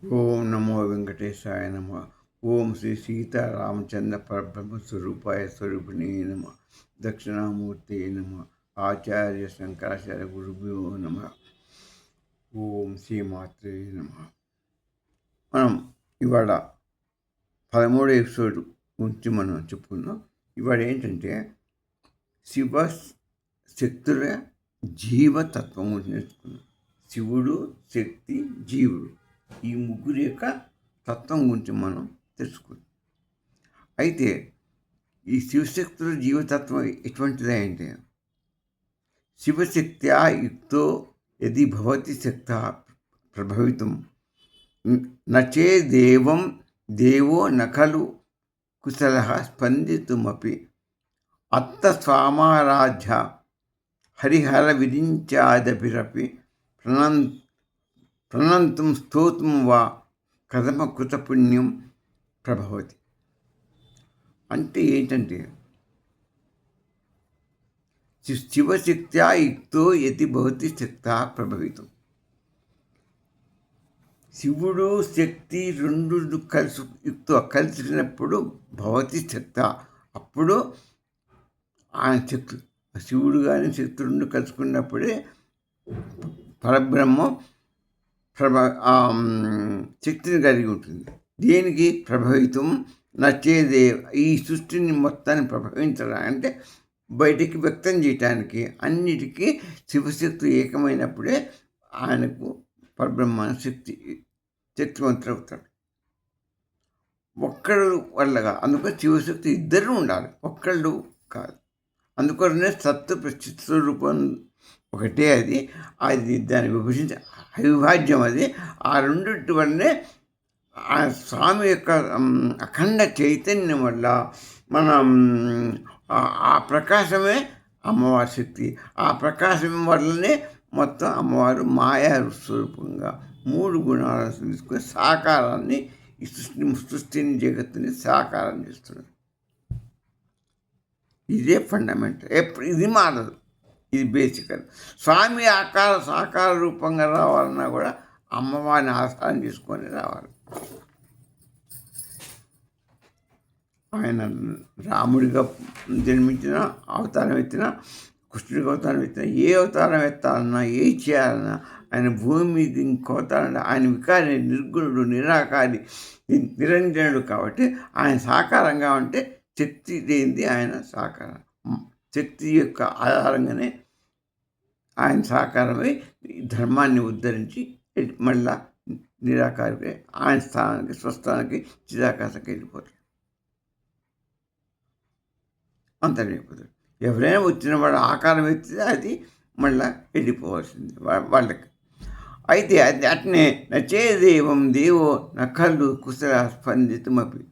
ఓం నమో వెంకటేశాయ నమ. ఓం శ్రీ సీతారామచంద్ర పరబ్రహ్మ స్వరూపిణి నమ. దక్షిణామూర్తి నమ. ఆచార్య శంకరాచార్య గురుభ్యో నమ. ఓం శ్రీమాత్రే నమ. మనం ఇవాళ 13వ ఎపిసోడ్ గురించి మనం చెప్పుకుందాం. ఇవాళ ఏంటంటే శివ శక్తుల జీవతత్వం గురించి నేర్చుకున్నాం. శివుడు, శక్తి, జీవుడు, ఈ ముగ్గురు యొక్క తత్వం గురించి మనం తెలుసుకుందాం. అయితే ఈ శివశక్తుల జీవతత్వం ఎటువంటిదే అంటే, శివశక్త్యా యుక్తో యది భవతి శక్త ప్రభవితం నచే దేవం దేవో నఖలు కుశల స్పందితుమపి అత్త స్వామారాధ్య హరిహర విరించాదభిరపి ప్రణంతం స్తోత్రం వా కథమ కృతపుణ్యం ప్రభవతి. అంటే ఏంటంటే, శివశక్త్యా యుక్తో యతి భవతి శక్త ప్రభవితం. శివుడు శక్తి రెండు కలిసినప్పుడు భవతి శక్త, అప్పుడు ఆయన శక్తులు, శివుడు కానీ శక్తి రెండు కలుసుకున్నప్పుడే పరబ్రహ్మం శక్తిని కలిగి ఉంటుంది. దేనికి ప్రభావితం నచ్చేదే, ఈ సృష్టిని మొత్తాన్ని ప్రభావించడానికి, అంటే బయటికి వ్యక్తం చేయటానికి, అన్నిటికీ శివశక్తి ఏకమైనప్పుడే ఆయనకు పరబ్రహ్మ శక్తివంతుడవుతాడు. ఒక్కడు వల్లగా, అందుకని శివశక్తి ఇద్దరు ఉండాలి, ఒక్కళ్ళు కాదు. అందుకోసమే సత్వ రూపం ఒకటే, అది దాన్ని విభజించి అవిభాజ్యం. అది ఆ రెండింటి వల్లనే ఆ స్వామి యొక్క అఖండ చైతన్యం వల్ల మనం ఆ ప్రకాశమే అమ్మవారి శక్తి. ఆ ప్రకాశం వల్లనే మొత్తం అమ్మవారు మాయా స్వరూపంగా మూడు గుణాలను తీసుకుని సాకారాన్ని, ఈ సృష్టిని జగత్తుని సాకారం చేస్తున్నారు. ఇదే ఫండమెంటల్, ఇది మారదు, ఇది బేసికల్. స్వామి సాకార రూపంగా రావాలన్నా కూడా అమ్మవారిని ఆధారం చేసుకొని రావాలి. ఆయన రాముడిగా జన్మించిన, అవతారం ఎత్తినా, కృష్ణుడికి అవతారం ఎత్తినా, ఏ అవతారం ఎత్తాలన్నా, ఏ చేయాలన్నా ఆయన భూమి మీద ఇంకో అవతారం. ఆయన వికారి, నిర్గుణుడు, నిరాకారి, నిరంజనుడు. కాబట్టి ఆయన సాకారంగా ఉంటే శక్తి లేనిది ఆయన సాకారం. శక్తి యొక్క ఆధారంగానే ఆయన సాకారమై ధర్మాన్ని ఉద్ధరించి మళ్ళా నిరాకారిపై ఆయన స్థానానికి, స్వస్థానానికి, చిదాకాశానికి వెళ్ళిపోతాడు, అంతర్మైపోతాడు. ఎవరైనా వచ్చిన వాడు ఆకారం ఎత్తితే అది మళ్ళా వెళ్ళిపోవాల్సింది వాళ్ళకి. అయితే అది అట్నే నచే దేవం దేవో నఖలు కుశల స్పందితమపి,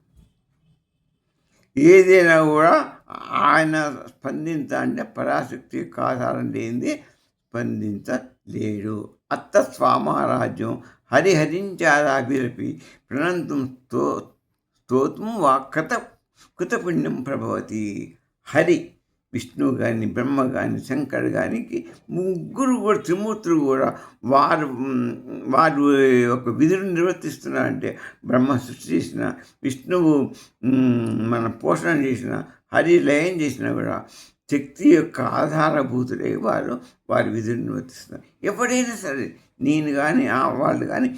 ఏదైనా కూడా ఆయన స్పందించాలంటే పరాశక్తి యొక్క ఆధారం లేనిది స్పందించలేడు. అత్త స్వామారాజ్యం హరిహరించాదాభిరపి ప్రణంతం స్తోత్రం వా కృతపుణ్యం ప్రభవతి. హరి, విష్ణువు కానీ, బ్రహ్మ కానీ, శంకర్ కానీ, ముగ్గురు కూడా, త్రిమూర్తులు కూడా వారు ఒక విధులు నిర్వర్తిస్తున్నారంటే, బ్రహ్మ సృష్టి చేసిన, విష్ణువు మన పోషణ చేసిన, హరి లయం చేసినా కూడా శక్తి యొక్క ఆధారభూతులై వారి విధులు నిర్వర్తిస్తున్నారు. ఎవడైనా సరే, నేను కానీ, వాళ్ళు కానీ,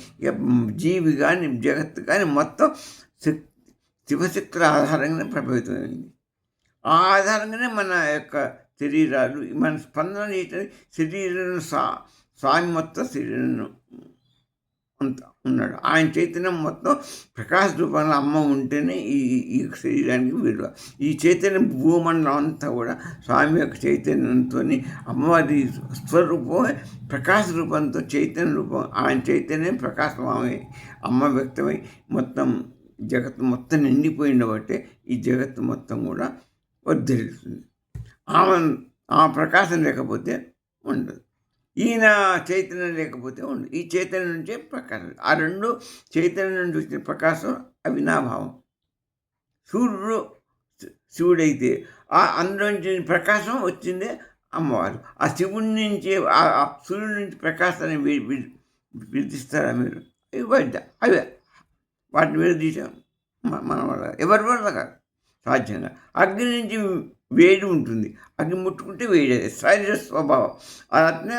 జీవి కానీ, జగత్తు కానీ, మొత్తం శివశక్తుల ఆధారంగానే ప్రభావితమైంది. ఆ ఆధారంగానే మన యొక్క శరీరాలు, మన స్పందన చేయటానికి శరీరం స్వామి మొత్తం శరీరం అంత ఉన్నాడు. ఆయన చైతన్యం మొత్తం ప్రకాశ రూపంలో అమ్మ ఉంటేనే ఈ శరీరానికి విలువ. ఈ చైతన్యం భూమండలం అంతా కూడా స్వామి యొక్క చైతన్యంతో, అమ్మవారి స్వరూపం ప్రకాశ రూపంతో, చైతన్య రూపం, ఆయన చైతన్యం ప్రకాశమై అమ్మ వ్యక్తమై మొత్తం జగత్తు మొత్తం నిండిపోయిన బట్టే ఈ జగత్తు మొత్తం కూడా వర్ధిల్లుతుంది. ఆ ప్రకాశం లేకపోతే ఉండదు. ఈయన చైతన్యం లేకపోతే ఉండదు. ఈ చైతన్యం నుంచే ప్రకాశం. ఆ రెండు చైతన్యం నుంచి వచ్చిన ప్రకాశం అవినాభావం. సూర్యుడు శివుడైతే అందులో నుంచి ప్రకాశం వచ్చిందే అమ్మవారు. ఆ శివుడి నుంచి, ఆ సూర్యుడి నుంచి ప్రకాశాన్ని విధిస్తారా మీరు? అవి వాటిని విడదీసాం మన వల్ల ఎవరి వల్ల కాదు సాధ్యంగా. అగ్ని నుంచి వేడి ఉంటుంది, అగ్ని ముట్టుకుంటే వేడి, అది శరీర స్వభావం. అట్నే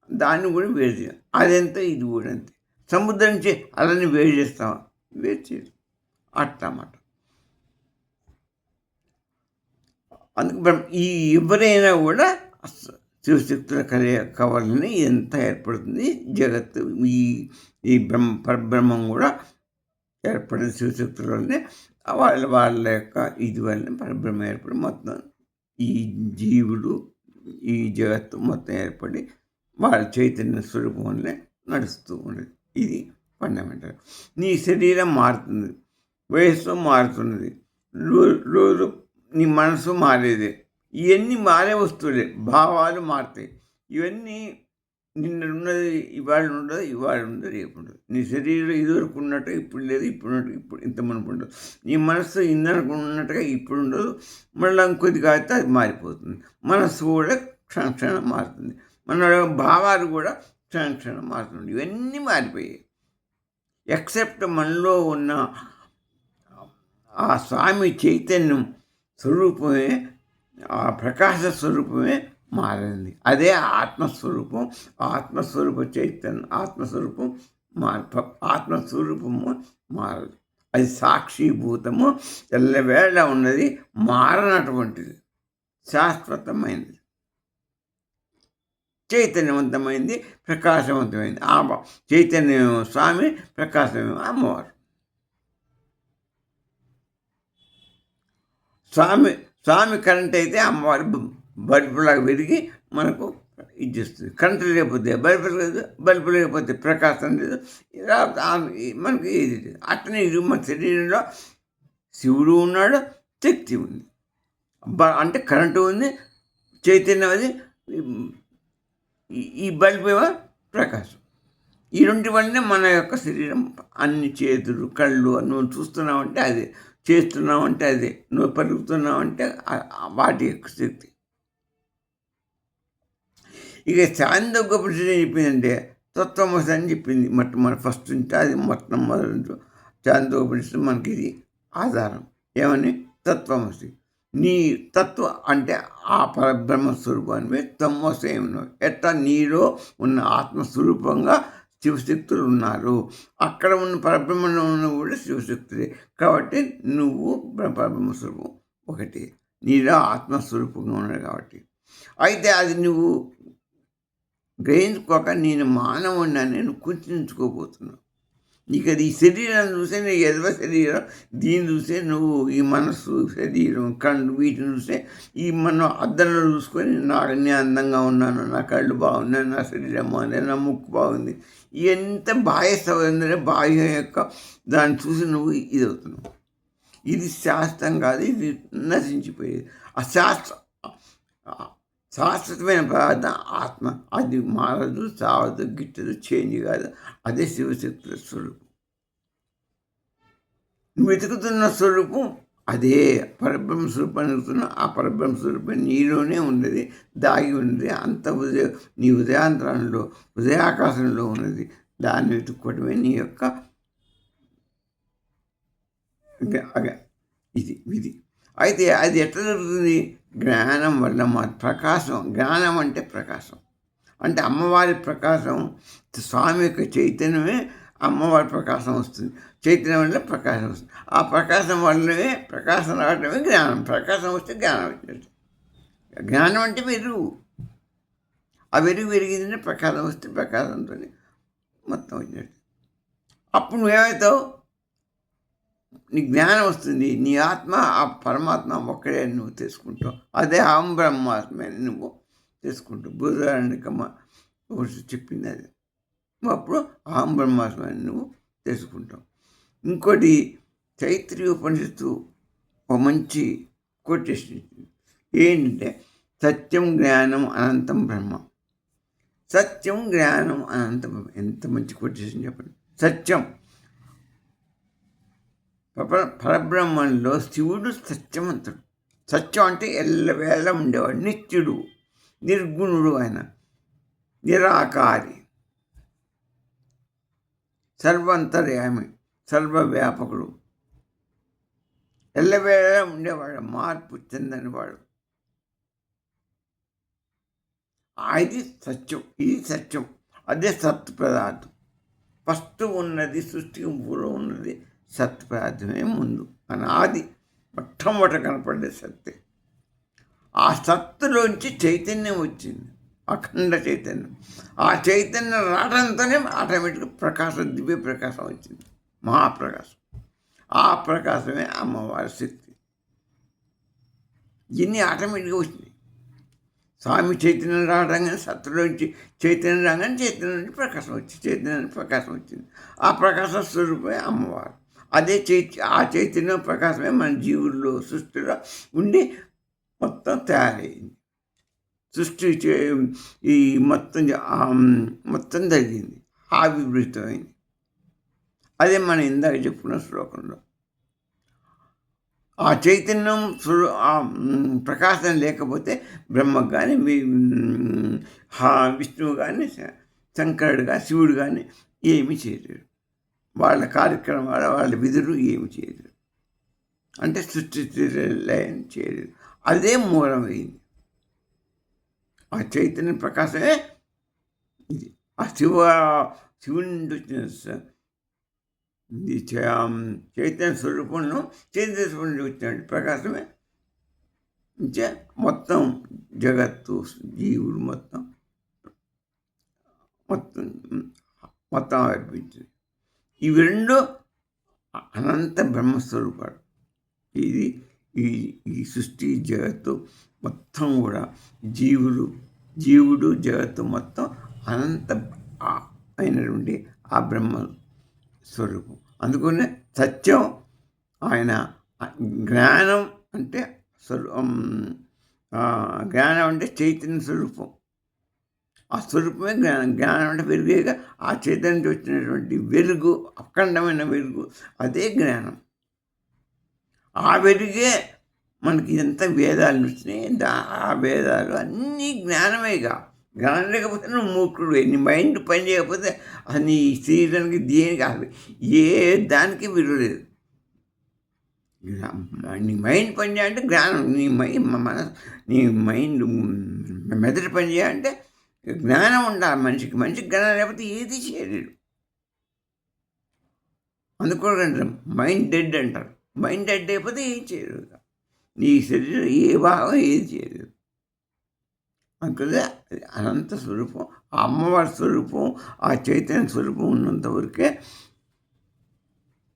దాన్ని కూడా వేడి చేయాలి. అదెంత ఇది కూడా అంతే. సముద్రం నుంచి అలానే వేడి చేస్తావా? వేడి చేయదు అట్లా అన్నమాట. అందుకు ఈ ఎవరైనా కూడా శివశక్తుల కలయిక వల్లనే ఎంత ఏర్పడుతుంది జగత్తు. ఈ ఈ పరబ్రహ్మం కూడా ఏర్పడిన శివశక్తుల వల్లనే వాళ్ళ యొక్క ఇది వల్లనే పరబ్రహ్మ ఏర్పడి మొత్తం ఈ జీవుడు ఈ జగత్తు మొత్తం ఏర్పడి వాళ్ళ చైతన్య స్వరూపం వల్లే నడుస్తూ ఉండేది. ఇది ఫండమెంటల్. నీ శరీరం మారుతుంది, వయస్సు మారుతున్నది, రోజు నీ మనసు మారేదే. ఇవన్నీ మారే వస్తువులే. భావాలు మారుతాయి. ఇవన్నీ నిన్న ఉన్నది ఇవాళ ఉండదు, ఇవాళ ఉండదు, రేపు ఉండదు. నీ శరీరం ఇదివరకు ఉన్నట్టుగా ఇప్పుడు లేదు, ఇప్పుడు ఉన్నట్టు ఇప్పుడు ఇంత మనకు ఉండదు. నీ మనస్సు ఇందరకు ఉన్నట్టుగా ఇప్పుడు ఉండదు, మళ్ళీ ఇంకొద్ది కాగితే అది మారిపోతుంది. మనస్సు కూడా క్షణం మారుతుంది, మన భావాలు కూడా క్షణం మారుతుంది. ఇవన్నీ మారిపోయాయి. ఎక్సెప్ట్ మనలో ఉన్న ఆ స్వామి చైతన్యం స్వరూపమే, ఆ ప్రకాశ స్వరూపమే మారింది. అదే ఆత్మస్వరూపం. ఆత్మస్వరూప చైతన్యం, ఆత్మస్వరూపం ఆత్మస్వరూపము మారదు. అది సాక్షిభూతము, ఎల్లవేళ ఉన్నది, మారనటువంటిది, శాశ్వతమైనది, చైతన్యవంతమైంది, ప్రకాశవంతమైంది. ఆ చైతన్యం స్వామి, ప్రకాశమే అమ్మవారు. స్వామి కరెంట్ అయితే అమ్మవారి బల్బులాగా పెరిగి మనకు ఇచ్చేస్తుంది. కరెంట్ లేకపోతే బల్బు లేకపోతే ప్రకాశం లేదు, మనకి ఇది లేదు. అట్లనే ఇది మన శరీరంలో శివుడు ఉన్నాడు, శక్తి ఉంది, అంటే కరెంటు ఉంది, చైతన్యం అది, ఈ బల్బు ఏమో ప్రకాశం. ఈ రెండు వల్లనే మన యొక్క శరీరం అన్ని చేతులు కళ్ళు నువ్వు చూస్తున్నావంటే అదే, చేస్తున్నావంటే అదే, నువ్వు పలుకుతున్నావంటే వాటి యొక్క శక్తి. ఇక చాందోగ్యోపనిషత్తు ఏం చెప్పిందంటే తత్వమసి అని చెప్పింది. మన ఫస్ట్ ఉంటే అది మొత్తం మొదలు చాందోగ్యోపనిషత్తు మనకి ఇది ఆధారం. ఏమని? తత్వమసి. నీ తత్వ అంటే ఆ పరబ్రహ్మ స్వరూపాన్ని తమ్మసి ఏమన్నావు. ఎట్లా నీలో ఉన్న ఆత్మస్వరూపంగా శివశక్తులు ఉన్నారు, అక్కడ ఉన్న పరబ్రహ్మంలో ఉన్న కూడా శివశక్తులే. కాబట్టి నువ్వు పరబ్రహ్మ స్వరూపం ఒకటి, నీలో ఆత్మస్వరూపంగా ఉన్నాడు. కాబట్టి అయితే అది నువ్వు గ్రహించుకోక నేను మానవుడిని నేను కుంచుకోబోతున్నావు. నీకు అది ఈ శరీరాన్ని చూసే, నీ ఎదవ శరీరం, దీన్ని చూసే నువ్వు ఈ మనస్సు, శరీరం, కళ్ళు, వీటిని చూసే ఈ మనం అద్దంలో చూసుకొని నేను అందంగా ఉన్నాను, నా కళ్ళు బాగున్నాయి, నా శరీరం బాగుంది, నా ముక్కు బాగుంది, ఎంత బాహ్య సౌందర్యం, బాహ్య యొక్క దాన్ని చూసి నువ్వు ఇది అవుతున్నావు. ఇది శాస్త్రం కాదు, ఇది నశించిపోయేది. ఆ శాశ్వతమైన పదార్థం ఆత్మ. అది మారదు, చావదు, గిట్టదు, చేంజ్ కాదు. అదే శివశక్తుల స్వరూపం. నువ్వు వెతుకుతున్న స్వరూపం అదే పరబ్రహ్మ స్వరూపాన్ని వెతుకుతున్నా. ఆ పరబ్రహ్మ స్వరూపం నీలోనే ఉన్నది, దాగి ఉన్నది. అంత నీ ఉదయాంతరంలో, ఉదయాకాశంలో ఉన్నది. దాన్ని వెతుక్కోవడమే నీ యొక్క ఇది విధి. అయితే అది ఎట్లా జరుగుతుంది? జ్ఞానం వల్ల ప్రకాశం. జ్ఞానం అంటే ప్రకాశం, అంటే అమ్మవారి ప్రకాశం. స్వామి యొక్క చైతన్యమే అమ్మవారి ప్రకాశం వస్తుంది. చైతన్యం వల్ల ప్రకాశం వస్తుంది. ఆ ప్రకాశం వల్లనే ప్రకాశం రావటమే జ్ఞానం. ప్రకాశం వస్తే జ్ఞానం వచ్చినట్టు. జ్ఞానం అంటే వెలుగు. ఆ వెలుగు పెరిగిందంటే ప్రకాశం వస్తే ప్రకాశంతో మొత్తం వచ్చినట్టు. అప్పుడు నువ్వేమవుతావు? నీ జ్ఞానం వస్తుంది. నీ ఆత్మ ఆ పరమాత్మ ఒక్కడే నువ్వు తెలుసుకుంటావు. అదే అహం బ్రహ్మాత్మ నువ్వు తెలుసుకుంటావు. బుధారణికమ్మ చెప్పింది అది. అప్పుడు అహం బ్రహ్మాత్మ నువ్వు తెలుసుకుంటావు. ఇంకోటి తైత్రీయ ఉపనిషత్తు ఒక మంచి కొటేషన్ ఇచ్చింది. ఏంటంటే సత్యం జ్ఞానం అనంతం బ్రహ్మ. సత్యం జ్ఞానం అనంతం బ్రహ్మ. ఎంత మంచి కొటేషన్ చెప్పండి. సత్యం, పరబ్రహ్మంలో శివుడు సత్యవంతుడు. సత్యం అంటే ఎల్లవేళ ఉండేవాడు, నిత్యుడు, నిర్గుణుడు, ఆయన నిరాకారి. సర్వంతర్యామి, సర్వవ్యాపకుడు, ఎల్లవేళలా ఉండేవాడు, మార్పు చెందనివాడు. ఇది సత్యం, ఇది సత్యం, అదే సత్ పదార్థం. ఫస్ట్ ఉన్నది, సృష్టికి పూర్వం ఉన్నది సత్ పదార్థమే ముందు, అనాది మొట్టమొదట కనపడే సత్తే. ఆ సత్తులోంచి చైతన్యం వచ్చింది, అఖండ చైతన్యం. ఆ చైతన్యం రావడంతోనే ఆటోమేటిక్గా ప్రకాశం, దివ్య ప్రకాశం వచ్చింది, మహాప్రకాశం. ఆ ప్రకాశమే అమ్మవారి శక్తి. ఇన్ని ఆటోమేటిక్గా వచ్చింది. స్వామి చైతన్యం రావడంగానే సత్తులోంచి చైతన్యం రాగానే చైతన్యం నుంచి ప్రకాశం వచ్చింది, చైతన్యం నుంచి ప్రకాశం వచ్చింది. ఆ ప్రకాశ స్వరూపమే అమ్మవారు. అదే ఆ చైతన్యం ప్రకాశమే మన జీవుల్లో, సృష్టిలో ఉండి మొత్తం తయారైంది. సృష్టి ఈ మొత్తం జరిగింది, ఆవిర్భూతమైంది. అదే మనం ఇందాక చెప్పుకున్న శ్లోకంలో. ఆ చైతన్యం ప్రకాశం లేకపోతే బ్రహ్మకు కానీ, విష్ణువు కానీ, శంకరుడు కానీ, శివుడు కానీ ఏమి చేయలేరు. వాళ్ళ కార్యక్రమాలు, వాళ్ళ విధులు ఏమి చేయలేరు. అంటే సృష్టి లయం చేయలేరు. అదే మూలమైంది. ఆ చైతన్య ప్రకాశమే ఇది. ఆ శివుని వచ్చిన చైతన్య స్వరూపంలో, చైతన్య స్వరూపం వచ్చిన ప్రకాశమే మొత్తం జగత్తు, జీవుడు మొత్తం ఆవిర్భించింది. ఇవి రెండు అనంత బ్రహ్మస్వరూపాలు. ఇది ఈ సృష్టి, జగత్తు మొత్తం కూడా జీవుడు జగత్తు మొత్తం అనంత అయినటువంటి ఆ బ్రహ్మ స్వరూపం. అందుకనే సత్యం ఆయన. జ్ఞానం అంటే జ్ఞానం అంటే చైతన్య స్వరూపం. ఆ స్వరూపమే జ్ఞానం. జ్ఞానం అంటే వెలుగేగా. ఆ చైతన్యం వచ్చినటువంటి వెలుగు, అఖండమైన వెలుగు, అదే జ్ఞానం. ఆ వెలుగే మనకి ఎంత వేదాలు వచ్చినాయి. ఆ వేదాలు అన్నీ జ్ఞానమేగా. జ్ఞానం లేకపోతే నువ్వు మూర్ఖుడు. నీ మైండ్ పని చేయకపోతే నీ శరీరానికి దేనికి ఏ దానికి విలువ లేదు. నీ మైండ్ పని చేయాలంటే జ్ఞానం, నీ మైండ్ మెదడు పని చేయాలంటే జ్ఞానం ఉండాలి మనిషికి. మనిషికి జ్ఞానం లేకపోతే ఏది చేయలేడు. అందుకోకంటారు మైండ్ డెడ్ అంటారు. మైండ్ డెడ్ అయిపోతే ఏం చేయలేదు. నీ శరీరం ఏ భాగం ఏది చేయలేదు. అందుకనే అనంత స్వరూపం, ఆ అమ్మవారి స్వరూపం, ఆ చైతన్య స్వరూపం ఉన్నంతవరకే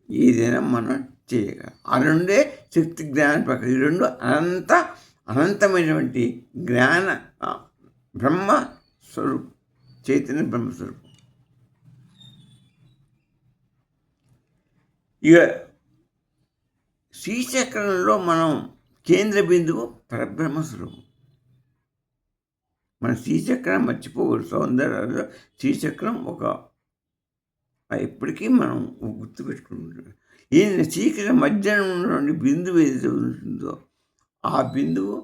ఏదైనా మనం చేయగలం. ఆ రెండే శక్తి, జ్ఞాన ప్రకాశం. ఈ రెండు అనంతమైనటువంటి జ్ఞాన బ్రహ్మ స్వరూపం, చైతన్య బ్రహ్మస్వరూపం. ఇక శ్రీచక్రంలో మనం కేంద్ర బిందువు పరబ్రహ్మస్వరూపం. మన శ్రీచక్రం మర్చిపోకూడదు. సౌందర్యంలో శ్రీచక్రం ఎప్పటికీ మనం గుర్తుపెట్టుకుంటున్నాం. ఈ శ్రీచక్రం మధ్యలో ఉన్నటువంటి బిందువు ఏదైతే ఉంటుందో ఆ బిందువు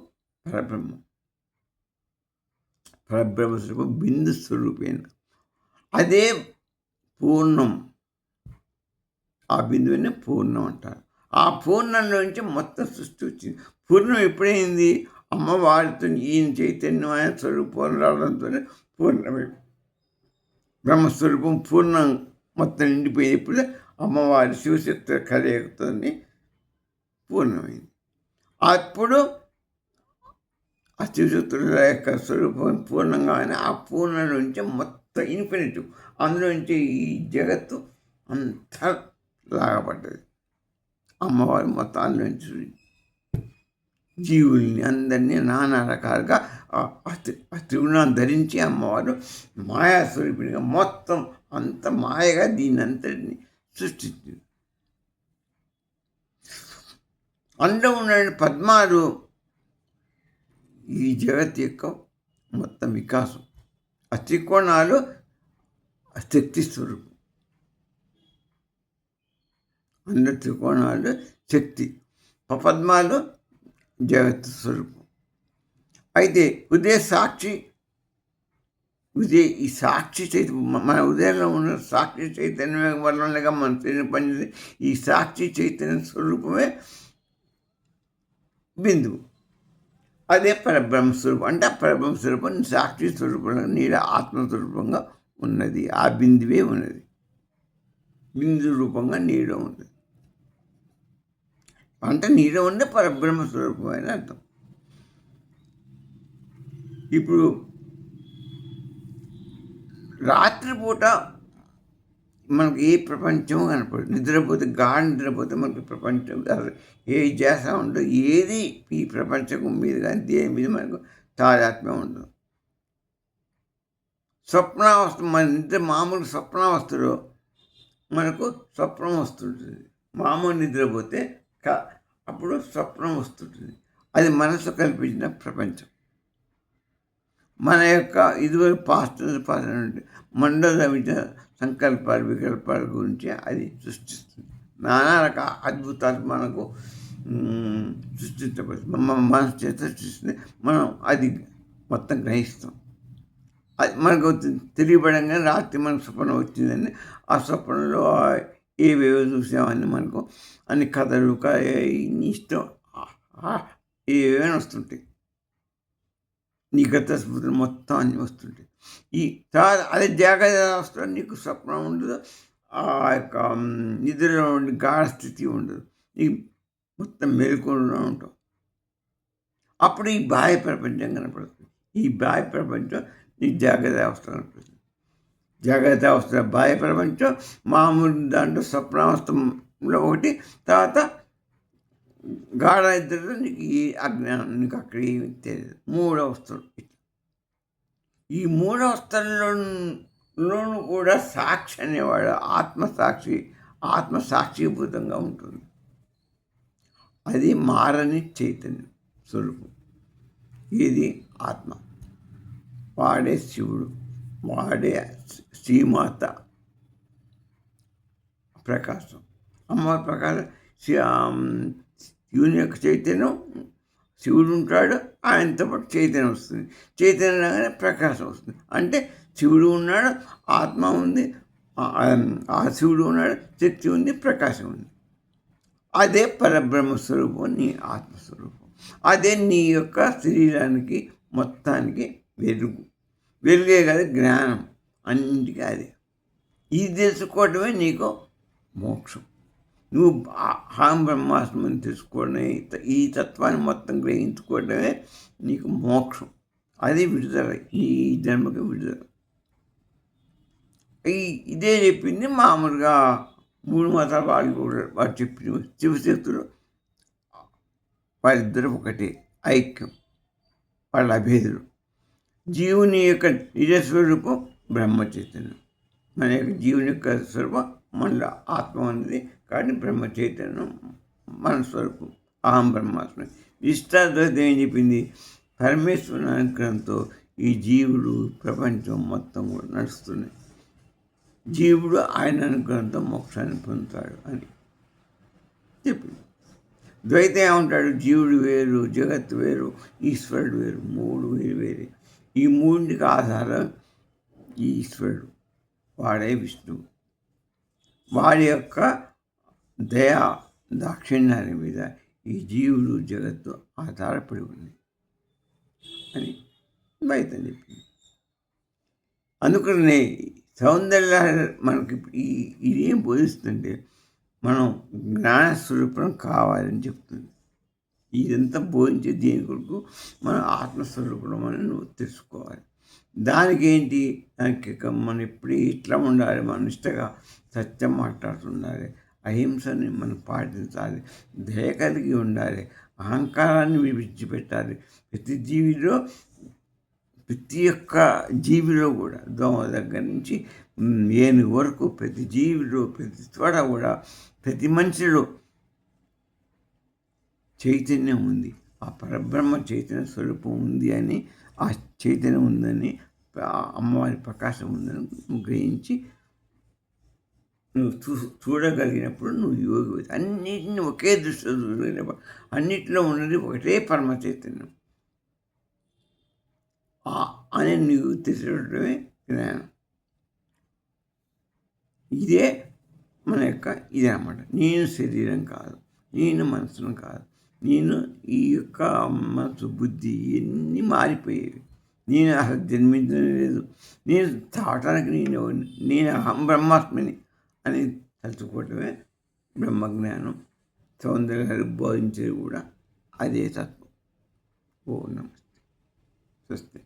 పరబ్రహ్మస్వరూపం, బిందు స్వరూపేణ. అదే పూర్ణం. ఆ బిందువుని పూర్ణం అంటారు. ఆ పూర్ణంలోంచి మొత్తం సృష్టి వచ్చింది. పూర్ణం ఎప్పుడైంది? అమ్మవారితో ఈయన చైతన్యమైన స్వరూపం రావడంతో పూర్ణమే. బ్రహ్మస్వరూపం పూర్ణం మొత్తం నిండిపోయినప్పుడు అమ్మవారి శివశక్తి కలయికతో పూర్ణమైంది. అప్పుడు ఆ శివశక్తుల యొక్క స్వరూపం పూర్ణంగానే ఆ పూర్ణం నుంచి మొత్తం ఇన్ఫినిట్, అందులోంచి ఈ జగత్తు అంతా లాగబడ్డది. అమ్మవారి మొత్తాన్నించి జీవుల్ని అందరినీ నానా రకాలుగా ఆ త్రిగుణాన్ని ధరించి అమ్మవారు మాయాస్వరూపిణిగా మొత్తం అంత మాయగా దీన్ని అంతటిని సృష్టించింది. అందులో ఉన్న పద్మాలు ఈ జగత్ యొక్క మొత్తం వికాసం. ఆ త్రికోణాలు శక్తి స్వరూపం. అందరు త్రికోణాలు శక్తి, పద్మాలు జగత్ స్వరూపం. అయితే ఉదయ సాక్షి ఈ సాక్షి చైతన్యం మన ఉదయంలో ఉన్న సాక్షి చైతన్యం వల్లనేగా మన శరీరం పనిచేసి ఈ సాక్షి చైతన్య స్వరూపమే బిందువు. అదే పరబ్రహ్మ స్వరూపం. అంటే ఆ పరబ్రహ్మ స్వరూపం సాక్షి స్వరూపంలో నీడ ఆత్మస్వరూపంగా ఉన్నది. ఆ బిందువే ఉన్నది. బిందు రూపంగా నీడ ఉంది. అంటే నీడ ఉండే పరబ్రహ్మ స్వరూపం అని అర్థం. ఇప్పుడు రాత్రిపూట మనకి ఏ ప్రపంచం కనపడదు. నిద్రపోతే నిద్రపోతే మనకి ప్రపంచం ఏ ధ్యాస ఉండదు. ఏది ఈ ప్రపంచం మీద కానీ దేని మీద మనకు తాదాత్మ్యం ఉండదు. స్వప్నావస్థ మన నిద్ర మామూలు స్వప్నావస్థలో మనకు స్వప్నం వస్తుంటుంది. మామూలు నిద్రపోతే అప్పుడు స్వప్నం వస్తుంటుంది. అది మనసు కల్పించిన ప్రపంచం. మన యొక్క ఇదివరకు పాస్ట్ మండలమిత సంకల్పాలు వికల్పాల గురించి అది సృష్టిస్తుంది. నానా రకాల అద్భుతాలు మనకు సృష్టించబడుతుంది. మనసు చేత సృష్టిస్తుంది. మనం అది మొత్తం గ్రహిస్తాం. అది మనకు తెలియబడంగానే రాత్రి మనకు స్వప్నం వచ్చిందని ఆ స్వప్నంలో ఏవేవో చూసామని మనకు అన్ని కథలు ఇష్టం ఏవేమైనా వస్తుంటాయి. నీ గత స్మృతులు మొత్తం అన్నీ వస్తుంటాయి. ఈ తర్వాత అదే జాగ్రత్త అవస్థలో నీకు స్వప్నం ఉండదు. ఆ యొక్క నిద్రలో ఉండి గాఢ స్థితి ఉండదు. నీకు మొత్తం మెలకువలో ఉంటావు. అప్పుడు ఈ బాహ్య ప్రపంచం కనపడుతుంది. ఈ బాహ్య ప్రపంచం నీకు జాగ్రత్త అవస్థ కనపడుతుంది. జాగ్రత్త అవస్థ బాహ్య ప్రపంచం మామూలు దాంట్లో స్వప్నావస్థలో ఒకటి. తర్వాత గాఢ నిద్రలో నీకు ఈ అజ్ఞానం నీకు అక్కడ ఏమి తెలియదు. 3 అవస్థలు. ఈ 3 అవస్థల్లోనూ కూడా సాక్షి అనేవాడు ఆత్మసాక్షిభూతంగా ఉంటుంది. అది మారని చైతన్యం స్వరూపం. ఇది ఆత్మ. వాడే శివుడు, వాడే శ్రీమాత ప్రకాశం. అమ్మవారి ప్రకాశం శివుని యొక్క చైతన్యం. శివుడు ఉంటాడు, ఆయనతో పాటు చైతన్యం వస్తుంది. చైతన్యం రాగానే ప్రకాశం వస్తుంది. అంటే శివుడు ఉన్నాడు, ఆత్మ ఉంది, ఆ శివుడు ఉన్నాడు, శక్తి ఉంది, ప్రకాశం ఉంది. అదే పరబ్రహ్మ స్వరూపం, నీ ఆత్మస్వరూపం. అదే నీ యొక్క శరీరానికి మొత్తానికి వెలుగే కదా జ్ఞానం. అన్నింటికీ అదే. ఇది తెలుసుకోవటమే నీకు మోక్షం. నువ్వు అహం బ్రహ్మాస్మిని తెలుసుకోవడమే, ఈ తత్వాన్ని మొత్తం గ్రహించుకోవడమే నీకు మోక్షం. అది విడుదల, ఈ జన్మకి విడుదల. ఇదే చెప్పింది మామూలుగా 3 మతాల వాళ్ళు చెప్పింది. శివశక్తులు వాళ్ళిద్దరూ ఒకటే, ఐక్యం, వాళ్ళ అభేదులు. జీవుని యొక్క నిజస్వరూపం బ్రహ్మ చైతన్యం. మన యొక్క జీవుని యొక్క స్వరూపం మనలో ఆత్మ అనేది. కానీ బ్రహ్మ చైతన్యం మన స్వరూపం, అహం బ్రహ్మాస్మి. ఇష్టాద్వైతం ఏం చెప్పింది? పరమేశ్వరుని అనుగ్రహంతో ఈ జీవుడు ప్రపంచం మొత్తం కూడా నడుస్తున్నాయి. జీవుడు ఆయన అనుగ్రహంతో మోక్షాన్ని పొందుతాడు అని చెప్పింది. ద్వైతం ఏమంటాడు? జీవుడు వేరు, జగత్తు వేరు, ఈశ్వరుడు వేరు, 3 వేరు వేరే. ఈ 3కి ఆధారం ఈ ఈశ్వరుడు, వాడే విష్ణువు. వాడి యొక్క దయా దాక్షిణ్యాల మీద ఈ జీవుడు జగత్తు ఆధారపడి ఉంది అని ద్వైతం చెప్పింది. అందుకనే సౌందర్య మనకి ఇదేం బోధిస్తుంటే మనం జ్ఞానస్వరూపం కావాలని చెప్తుంది. ఇదంతా బోధించే దేని కొరకు మనం ఆత్మస్వరూపం అని నువ్వు తెలుసుకోవాలి. దానికి ఏంటి? దానికి మనం ఎప్పుడు ఇట్లా ఉండాలి, మన నిష్టగా సత్యం మాట్లాడుతుండాలి, అహింసని మనం పాటించాలి, దయ కలిగి ఉండాలి, అహంకారాన్ని విడిచిపెట్టాలి. ప్రతి ఒక్క జీవిలో కూడా దోమ దగ్గర నుంచి ఏనుగు వరకు ప్రతి జీవిలో, ప్రతి చోట కూడా, ప్రతి మనిషిలో చైతన్యం ఉంది. ఆ పరబ్రహ్మ చైతన్య స్వరూపం ఉంది అని, ఆ చైతన్యం ఉందని, అమ్మవారి ప్రకాశం ఉందని నువ్వు గ్రహించి నువ్వు చూడగలిగినప్పుడు నువ్వు యోగి. అన్నిటిని ఒకే దృష్టిలో చూడగలిగినప్పుడు అన్నిటిలో ఉన్నది ఒకటే పరమ చైతన్యం. అని నీకు తెలియడమే జ్ఞానం. ఇదే మన యొక్క ఇదే అన్నమాట. నేను శరీరం కాదు, నేను మనసును కాదు, నేను ఈ యొక్క మనసు బుద్ధి ఇవన్నీ మారిపోయేవి. నేను అసలు జన్మించడం లేదు, నేను తాగటానికి నేను అహం బ్రహ్మాస్మిని అని తలుచుకోవటమే బ్రహ్మజ్ఞానం. సౌందర్య గారు బోధించేది కూడా అదే తత్వం. ఓ నమస్తే. స్వస్తి.